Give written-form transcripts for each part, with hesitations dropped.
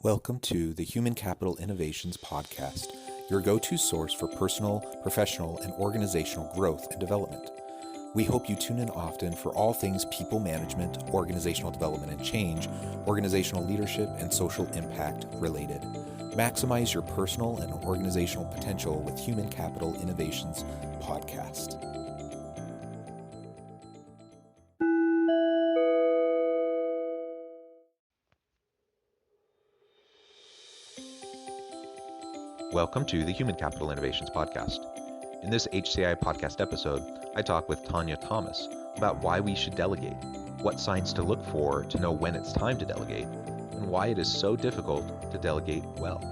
Welcome to the Human Capital Innovations Podcast, your go-to source for personal, professional, and organizational growth and development. We hope you tune in often for all things people management, organizational development and change, organizational leadership, and social impact related. Maximize your personal and organizational potential with Human Capital Innovations Podcast. Welcome to the Human Capital Innovations Podcast. In this HCI podcast episode, I talk with Tonya Thomas about why we should delegate, what signs to look for to know when it's time to delegate, and why it is so difficult to delegate well.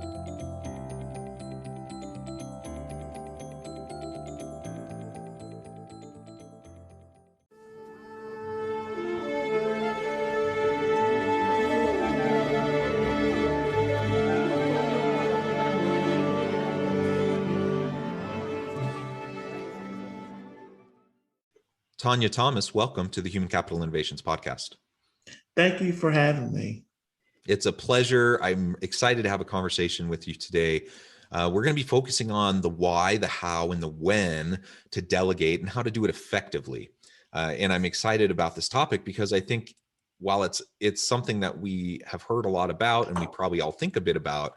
Tonya Thomas, welcome to the Human Capital Innovations Podcast. Thank you for having me. It's a pleasure. I'm excited to have a conversation with you today. We're going to be focusing on the why, the how, and the when to delegate and how to do it effectively. And I'm excited about this topic because I think while it's something that we have heard a lot about and we probably all think a bit about,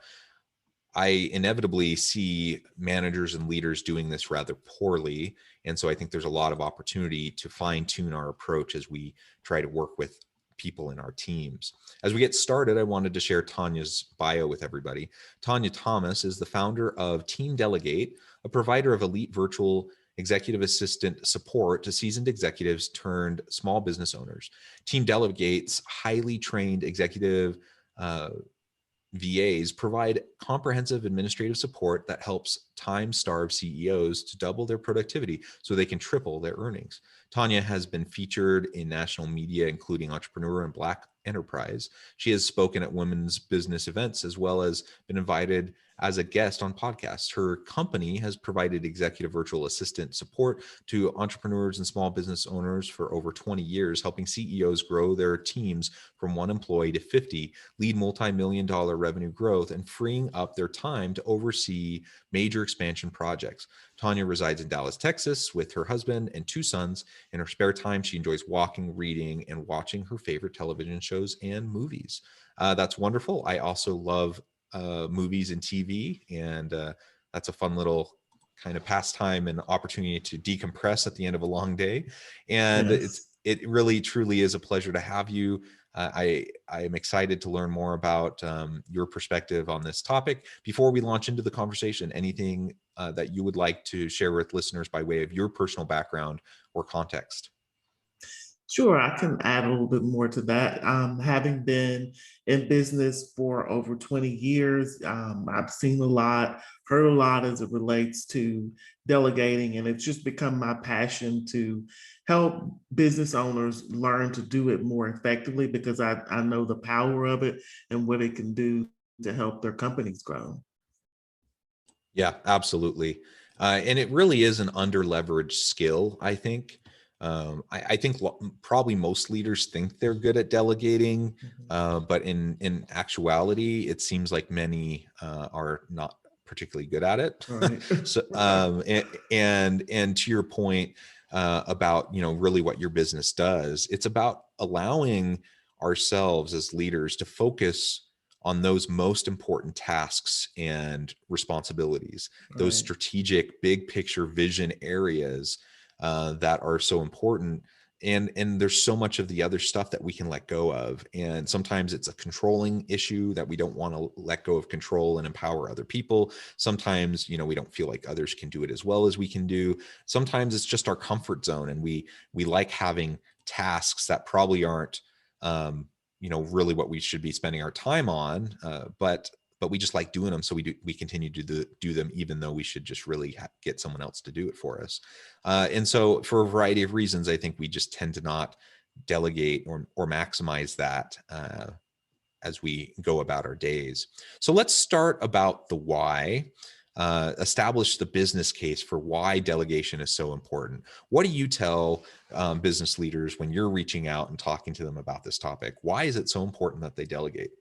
I inevitably see managers and leaders doing this rather poorly. And so I think there's a lot of opportunity to fine tune our approach as we try to work with people in our teams. As we get started, I wanted to share Tonya's bio with everybody. Tonya Thomas is the founder of Team Delegate, a provider of elite virtual executive assistant support to seasoned executives turned small business owners. Team Delegate's highly trained executive VAs provide comprehensive administrative support that helps time-starved CEOs to double their productivity so they can triple their earnings. Tonya has been featured in national media, including Entrepreneur and Black Enterprise. She has spoken at women's business events as well as been invited as a guest on podcasts. Her company has provided executive virtual assistant support to entrepreneurs and small business owners for over 20 years, helping CEOs grow their teams from 1 employee to 50, lead multi-million-dollar revenue growth, and freeing up their time to oversee major expansion projects. Tonya resides in Dallas, Texas with her husband and 2 sons. In her spare time, she enjoys walking, reading, and watching her favorite television shows and movies. That's wonderful. I also love movies and TV, and that's a fun little kind of pastime and opportunity to decompress at the end of a long day. And Yes. it really truly is a pleasure to have you. I am excited to learn more about your perspective on this topic. Before we launch into the conversation, anything that you would like to share with listeners by way of your personal background or context? Sure, I can add a little bit more to that. Having been in business for over 20 years, I've seen a lot, heard a lot as it relates to delegating, and it's just become my passion to help business owners learn to do it more effectively because I know the power of it and what it can do to help their companies grow. Yeah, absolutely. And it really is an under-leveraged skill, I think. I think probably most leaders think they're good at delegating, but in actuality, it seems like many are not particularly good at it. Right. So, and to your point about really what your business does, it's about allowing ourselves as leaders to focus on those most important tasks and responsibilities, those Right. strategic, big picture vision areas that are so important. And there's so much of the other stuff that we can let go of. And sometimes it's a controlling issue that we don't want to let go of control and empower other people. Sometimes, we don't feel like others can do it as well as we can do. Sometimes it's just our comfort zone. And we like having tasks that probably aren't, really what we should be spending our time on. But we just like doing them. So we continue to do them, even though we should just really get someone else to do it for us. And so for a variety of reasons, I think we just tend to not delegate or maximize that as we go about our days. So let's start about the why, establish the business case for why delegation is so important. What do you tell business leaders when you're reaching out and talking to them about this topic? Why is it so important that they delegate?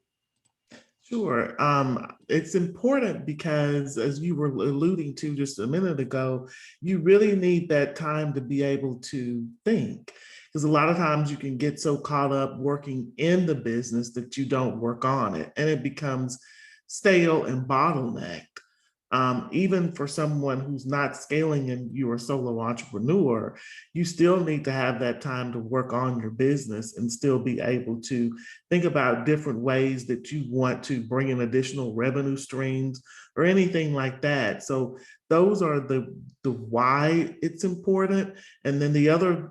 Sure. It's important because, as you were alluding to just a minute ago, you really need that time to be able to think. Because a lot of times you can get so caught up working in the business that you don't work on it, and it becomes stale and bottlenecked. Even for someone who's not scaling and you're a solo entrepreneur, you still need to have that time to work on your business and still be able to think about different ways that you want to bring in additional revenue streams or anything like that. So those are the why it's important. And then the other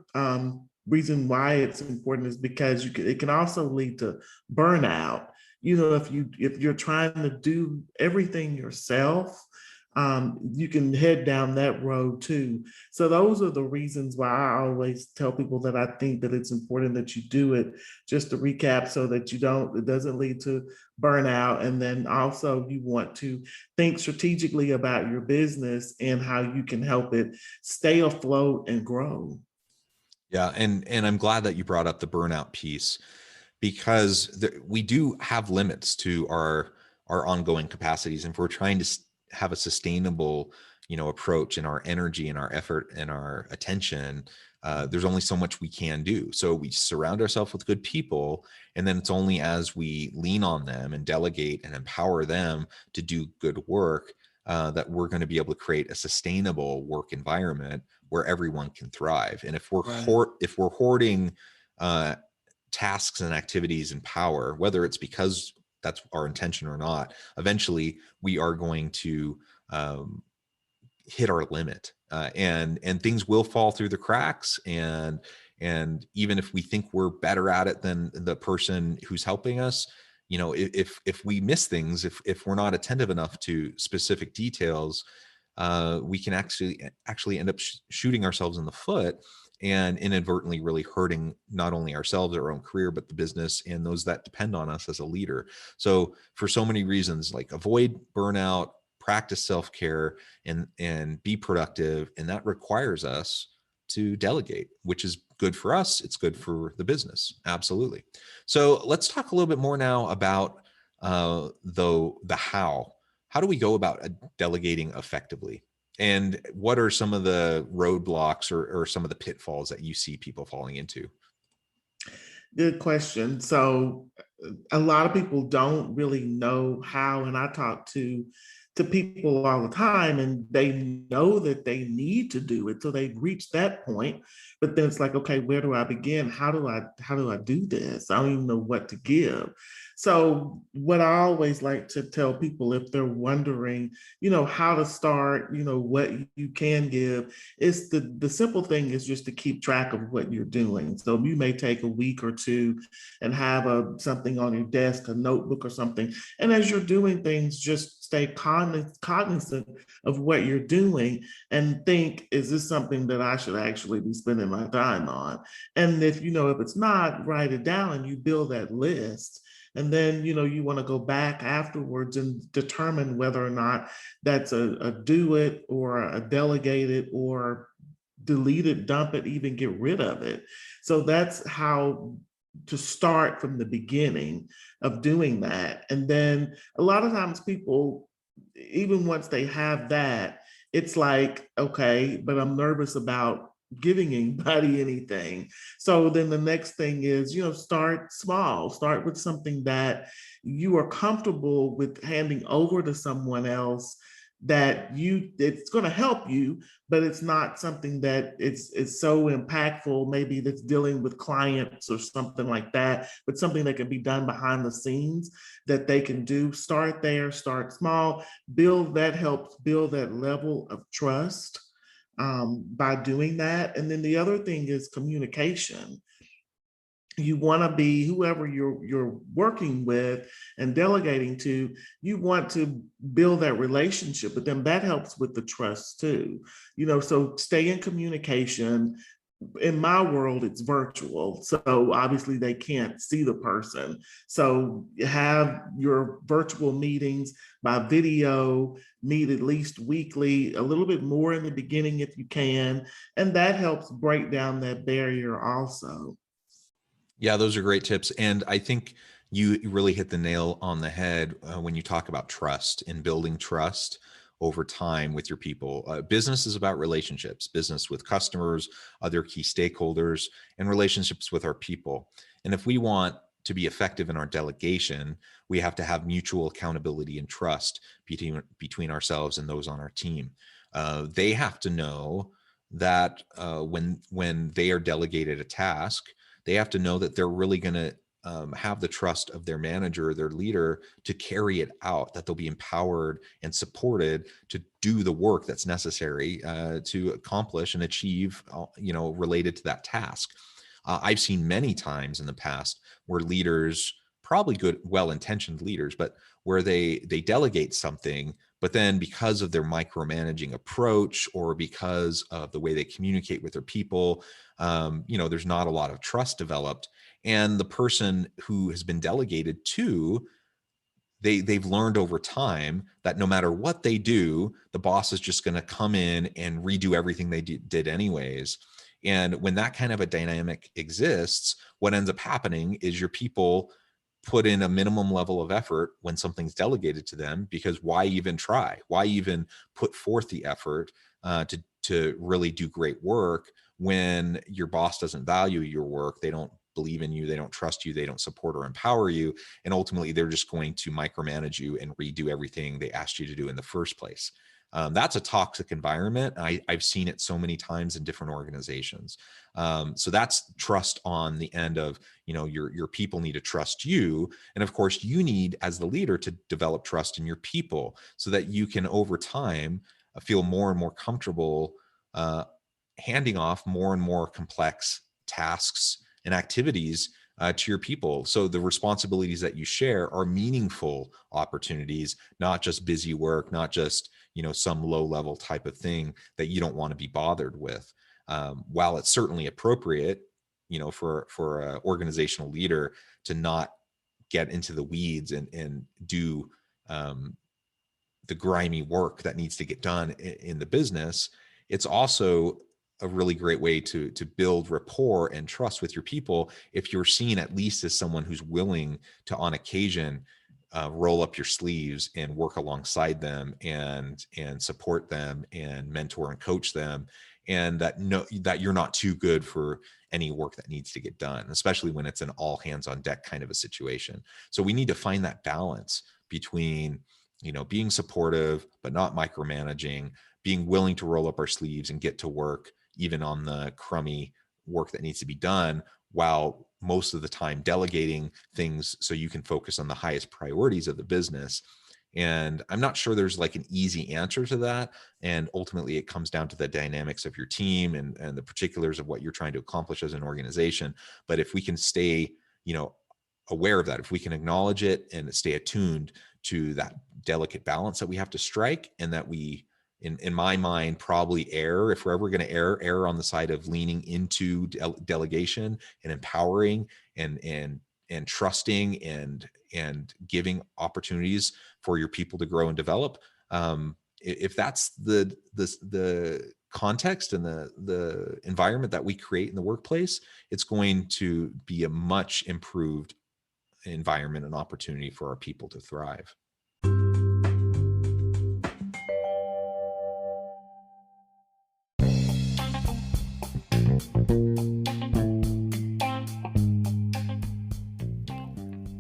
reason why it's important is because it can also lead to burnout. If you're trying to do everything yourself, you can head down that road too. So those are the reasons why I always tell people that I think that it's important that you do it. Just to recap, so that it doesn't lead to burnout. And then also you want to think strategically about your business and how you can help it stay afloat and grow. Yeah, and I'm glad that you brought up the burnout piece, because we do have limits to our ongoing capacities, and if we're trying to have a sustainable, approach in our energy and our effort and our attention, there's only so much we can do. So we surround ourselves with good people, and then it's only as we lean on them and delegate and empower them to do good work, that we're going to be able to create a sustainable work environment where everyone can thrive. And Right. if we're hoarding uh, tasks and activities and power, whether it's because that's our intention or not, eventually we are going to um, hit our limit, and things will fall through the cracks. And even if we think we're better at it than the person who's helping us, if we miss things, if we're not attentive enough to specific details, we can actually end up shooting ourselves in the foot and inadvertently really hurting not only ourselves, our own career, but the business and those that depend on us as a leader. So for so many reasons, like avoid burnout, practice self-care, and be productive. And that requires us to delegate, which is good for us. It's good for the business. Absolutely. So let's talk a little bit more now about the how. How do we go about delegating effectively? And what are some of the roadblocks or some of the pitfalls that you see people falling into? Good question. So a lot of people don't really know how, and I talk to people all the time, and they know that they need to do it, so they've reached that point. But then it's like, okay, where do I begin? How do I do this? I don't even know what to give. So what I always like to tell people, if they're wondering, how to start, what you can give, is the simple thing is just to keep track of what you're doing. So you may take a week or two and have something on your desk, a notebook or something. And as you're doing things, just stay cognizant of what you're doing and think, is this something that I should actually be spending my time on? And if it's not, write it down and you build that list. And then, you want to go back afterwards and determine whether or not that's a do it or a delegate it or delete it, dump it, even get rid of it. So that's how to start from the beginning of doing that. And then a lot of times people, even once they have that, it's like, okay, but I'm nervous about giving anybody anything. So then the next thing is, start small, start with something that you are comfortable with handing over to someone else, that it's going to help you, but it's not something that it's so impactful, maybe that's dealing with clients or something like that, but something that can be done behind the scenes that they can do. Start there, start small, helps build that level of trust by doing that. And then the other thing is communication. You want to be, whoever you're working with and delegating to, you want to build that relationship, but then that helps with the trust too. So stay in communication. In my world, it's virtual, so obviously they can't see the person. So have your virtual meetings by video, meet at least weekly, a little bit more in the beginning if you can, and that helps break down that barrier also. Yeah, those are great tips. And I think, You really hit the nail on the head when you talk about trust and building trust over time with your people. Business is about relationships, business with customers, other key stakeholders, and relationships with our people. And if we want to be effective in our delegation, we have to have mutual accountability and trust between ourselves and those on our team. They have to know that when they are delegated a task, they have to know that they're really going to have the trust of their manager, their leader, to carry it out, that they'll be empowered and supported to do the work that's necessary to accomplish and achieve, related to that task. I've seen many times in the past where leaders, probably good, well-intentioned leaders, but where they delegate something, but then because of their micromanaging approach or because of the way they communicate with their people, there's not a lot of trust developed. And the person who has been delegated to, they've learned over time that no matter what they do, the boss is just going to come in and redo everything they did anyways. And when that kind of a dynamic exists, what ends up happening is your people put in a minimum level of effort when something's delegated to them, because why even try? Why even put forth the effort to really do great work when your boss doesn't value your work? They don't believe in you, they don't trust you, they don't support or empower you, and ultimately they're just going to micromanage you and redo everything they asked you to do in the first place. That's a toxic environment. I've seen it so many times in different organizations. So that's trust on the end of, your people need to trust you. And of course, you need, as the leader, to develop trust in your people so that you can, over time, feel more and more comfortable handing off more and more complex tasks and activities to your people. So the responsibilities that you share are meaningful opportunities, not just busy work, not just, some low level type of thing that you don't want to be bothered with. While it's certainly appropriate, for an organizational leader to not get into the weeds and do the grimy work that needs to get done in the business, it's also a really great way to build rapport and trust with your people if you're seen at least as someone who's willing to, on occasion, roll up your sleeves and work alongside them and support them and mentor and coach them, and that you're not too good for any work that needs to get done, especially when it's an all hands on deck kind of a situation. So we need to find that balance between, being supportive but not micromanaging, being willing to roll up our sleeves and get to work even on the crummy work that needs to be done, while most of the time delegating things so you can focus on the highest priorities of the business. And I'm not sure there's like an easy answer to that. And ultimately it comes down to the dynamics of your team and the particulars of what you're trying to accomplish as an organization. But if we can stay, aware of that, if we can acknowledge it and stay attuned to that delicate balance that we have to strike, and that we, in my mind, probably err, if we're ever going to err on the side of leaning into delegation and empowering and trusting and giving opportunities for your people to grow and develop. If that's the context and the environment that we create in the workplace, it's going to be a much improved environment and opportunity for our people to thrive.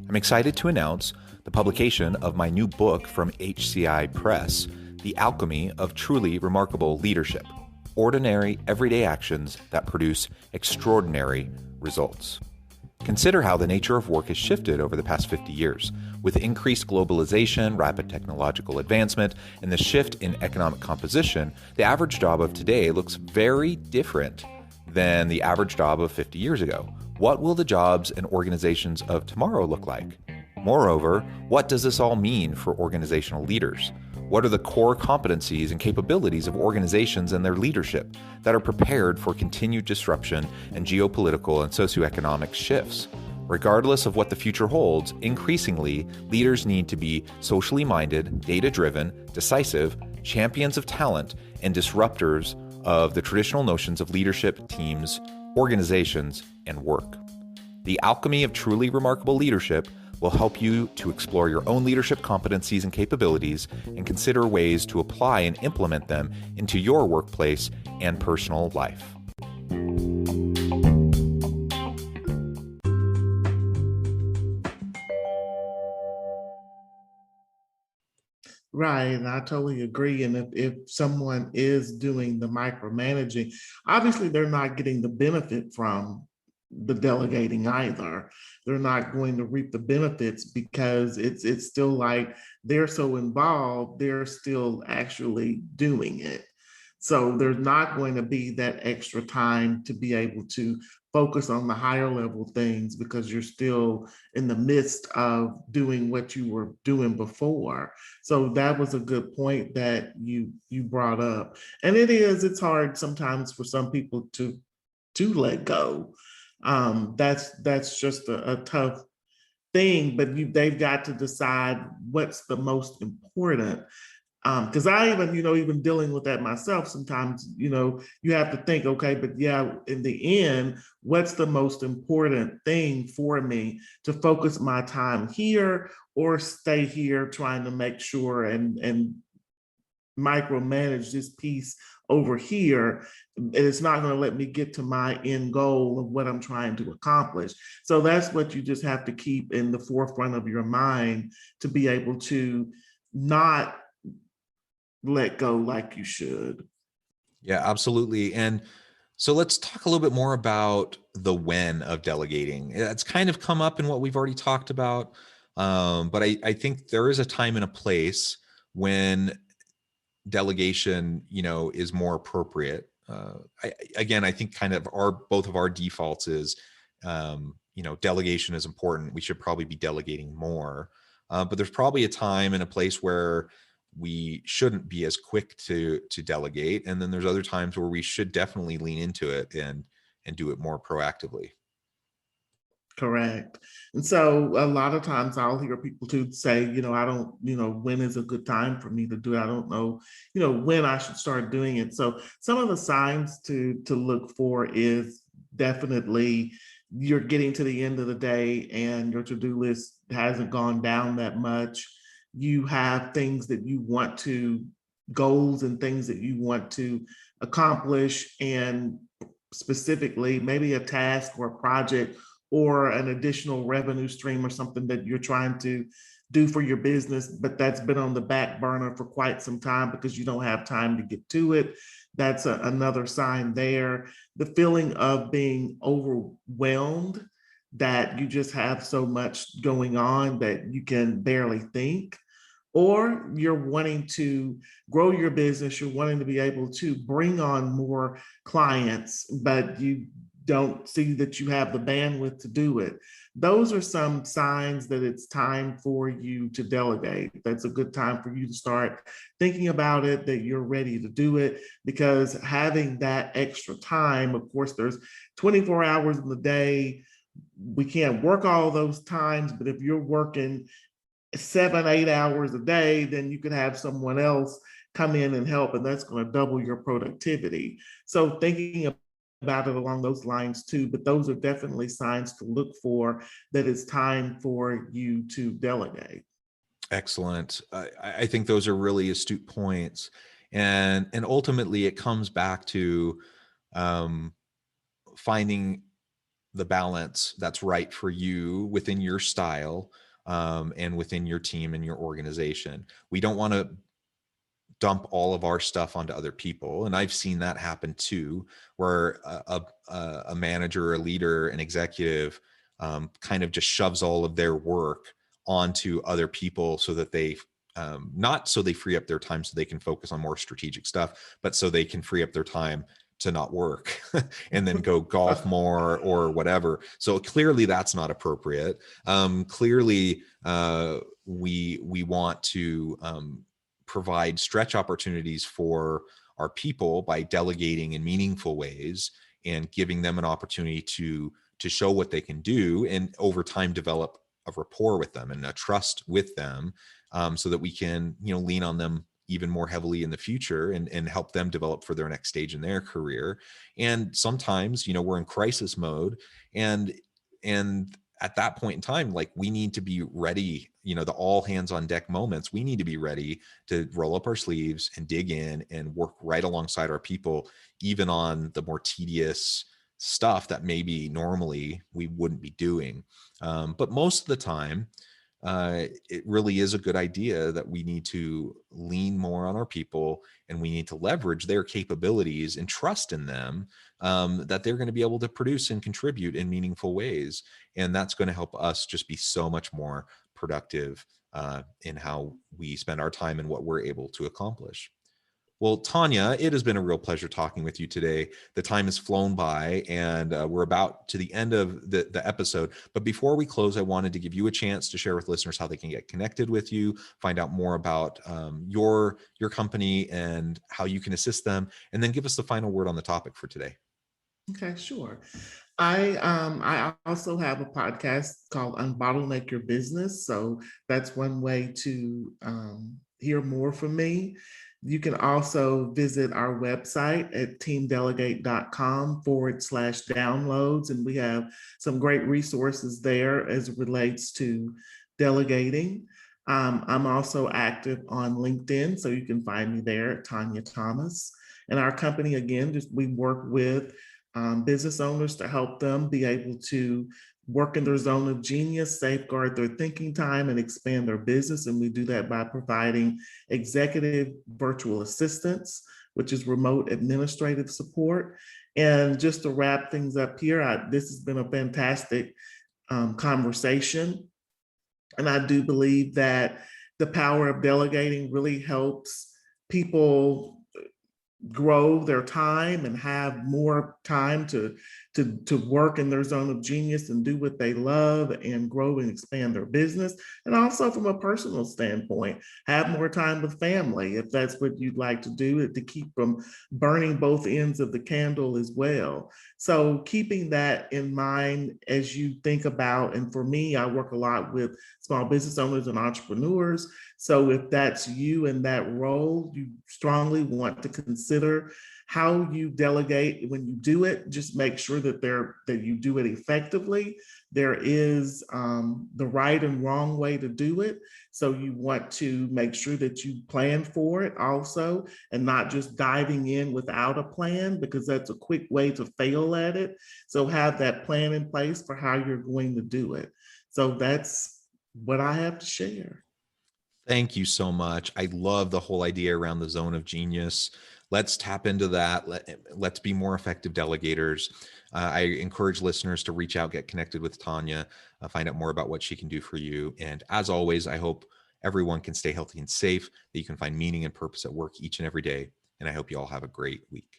I'm excited to announce the publication of my new book from HCI Press, The Alchemy of Truly Remarkable Leadership: Ordinary, Everyday Actions That Produce Extraordinary Results. Consider how the nature of work has shifted over the past 50 years. With increased globalization, rapid technological advancement, and the shift in economic composition, the average job of today looks very different than the average job of 50 years ago. What will the jobs and organizations of tomorrow look like? Moreover, what does this all mean for organizational leaders? What are the core competencies and capabilities of organizations and their leadership that are prepared for continued disruption and geopolitical and socioeconomic shifts? Regardless of what the future holds, increasingly, leaders need to be socially minded, data-driven, decisive, champions of talent, and disruptors of the traditional notions of leadership, teams, organizations, and work. The Alchemy of Truly Remarkable Leadership will help you to explore your own leadership competencies and capabilities and consider ways to apply and implement them into your workplace and personal life. Right, and I totally agree. And if someone is doing the micromanaging, obviously they're not getting the benefit from the delegating either. They're not going to reap the benefits because it's still like they're so involved, they're still actually doing it. So there's not going to be that extra time to be able to focus on the higher level things because you're still in the midst of doing what you were doing before. So that was a good point that you brought up. And it's hard sometimes for some people to let go. That's just a tough thing, but they've got to decide what's the most important. Because I even, even dealing with that myself, sometimes, you have to think, okay, but yeah, in the end, what's the most important thing for me to focus my time here or stay here trying to make sure and micromanage this piece over here, and it's not going to let me get to my end goal of what I'm trying to accomplish. So that's what you just have to keep in the forefront of your mind to be able to not let go like you should. Yeah, absolutely. And so let's talk a little bit more about the when of delegating. It's kind of come up in what we've already talked about. But I think there is a time and a place when delegation, is more appropriate. I think kind of both of our defaults is, delegation is important. We should probably be delegating more. But there's probably a time and a place where we shouldn't be as quick to delegate. And then there's other times where we should definitely lean into it and do it more proactively. Correct. And so a lot of times I'll hear people too say, I don't, when is a good time for me to do it? I don't know, when I should start doing it. So some of the signs to look for is definitely you're getting to the end of the day and your to-do list hasn't gone down that much. You have things that you want to, goals and things that you want to accomplish, and specifically maybe a task or a project or an additional revenue stream or something that you're trying to do for your business, but that's been on the back burner for quite some time because you don't have time to get to it. That's another sign there. The feeling of being overwhelmed, that you just have so much going on that you can barely think, or you're wanting to grow your business, you're wanting to be able to bring on more clients, but you don't see that you have the bandwidth to do it. Those are some signs that it's time for you to delegate. That's a good time for you to start thinking about it, that you're ready to do it, because having that extra time, of course, there's 24 hours in the day. We can't work all those times, but if you're working 7, 8 hours a day, then you could have someone else come in and help, and that's going to double your productivity. So thinking about it along those lines too, but those are definitely signs to look for that it's time for you to delegate. Excellent. I think those are really astute points, and ultimately it comes back to um, finding the balance that's right for you within your style, and within your team and your organization. We don't want to dump all of our stuff onto other people, and I've seen that happen too, where a manager, or a leader, an executive, kind of just shoves all of their work onto other people so that they not so they free up their time so they can focus on more strategic stuff, but so they can free up their time to not work and then go golf more or whatever. So clearly that's not appropriate. Clearly we want to provide stretch opportunities for our people by delegating in meaningful ways and giving them an opportunity to show what they can do, and over time develop a rapport with them and a trust with them, so that we can lean on them even more heavily in the future and help them develop for their next stage in their career. And sometimes we're in crisis mode, and at that point in time, like we need to be ready, the all hands on deck moments, we need to be ready to roll up our sleeves and dig in and work right alongside our people, even on the more tedious stuff that maybe normally we wouldn't be doing. But most of the time, it really is a good idea that we need to lean more on our people, and we need to leverage their capabilities and trust in them, that they're going to be able to produce and contribute in meaningful ways. And that's going to help us just be so much more productive in how we spend our time and what we're able to accomplish. Well, Tonya, it has been a real pleasure talking with you today. The time has flown by, and we're about to the end of the episode. But before we close, I wanted to give you a chance to share with listeners how they can get connected with you, find out more about your company and how you can assist them, and then give us the final word on the topic for today. Okay, sure. I also have a podcast called Unbottleneck Your Business. So that's one way to hear more from me. You can also visit our website at teamdelegate.com/downloads. And we have some great resources there as it relates to delegating. I'm also active on LinkedIn, so you can find me there, Tonya Thomas. And our company, again, just we work with business owners to help them be able to work in their zone of genius, safeguard their thinking time, and expand their business. And we do that by providing executive virtual assistants, which is remote administrative support. And just to wrap things up here, this has been a fantastic conversation. And I do believe that the power of delegating really helps people grow their time and have more time to work in their zone of genius and do what they love and grow and expand their business. And also from a personal standpoint, have more time with family if that's what you'd like to do, to keep from burning both ends of the candle as well. So keeping that in mind as you think about, and for me, I work a lot with small business owners and entrepreneurs. So if that's you in that role, you strongly want to consider how you delegate. When you do it, just make sure that you do it effectively. There is the right and wrong way to do it. So you want to make sure that you plan for it also, and not just diving in without a plan, because that's a quick way to fail at it. So have that plan in place for how you're going to do it. So that's what I have to share. Thank you so much. I love the whole idea around the zone of genius. Let's tap into that. Let's be more effective delegators. I encourage listeners to reach out, get connected with Tonya, find out more about what she can do for you. And as always, I hope everyone can stay healthy and safe, that you can find meaning and purpose at work each and every day. And I hope you all have a great week.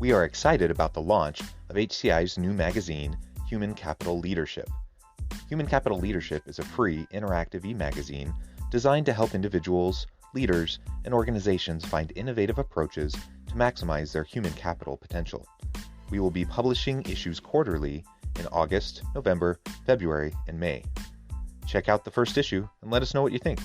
We are excited about the launch of HCI's new magazine, Human Capital Leadership. Human Capital Leadership is a free, interactive e-magazine designed to help individuals, leaders, and organizations find innovative approaches to maximize their human capital potential. We will be publishing issues quarterly in August, November, February, and May. Check out the first issue and let us know what you think.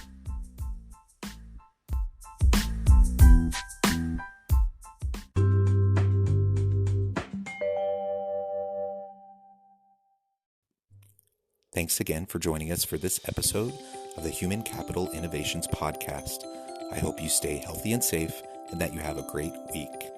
Thanks again for joining us for this episode of the Human Capital Innovations Podcast. I hope you stay healthy and safe and that you have a great week.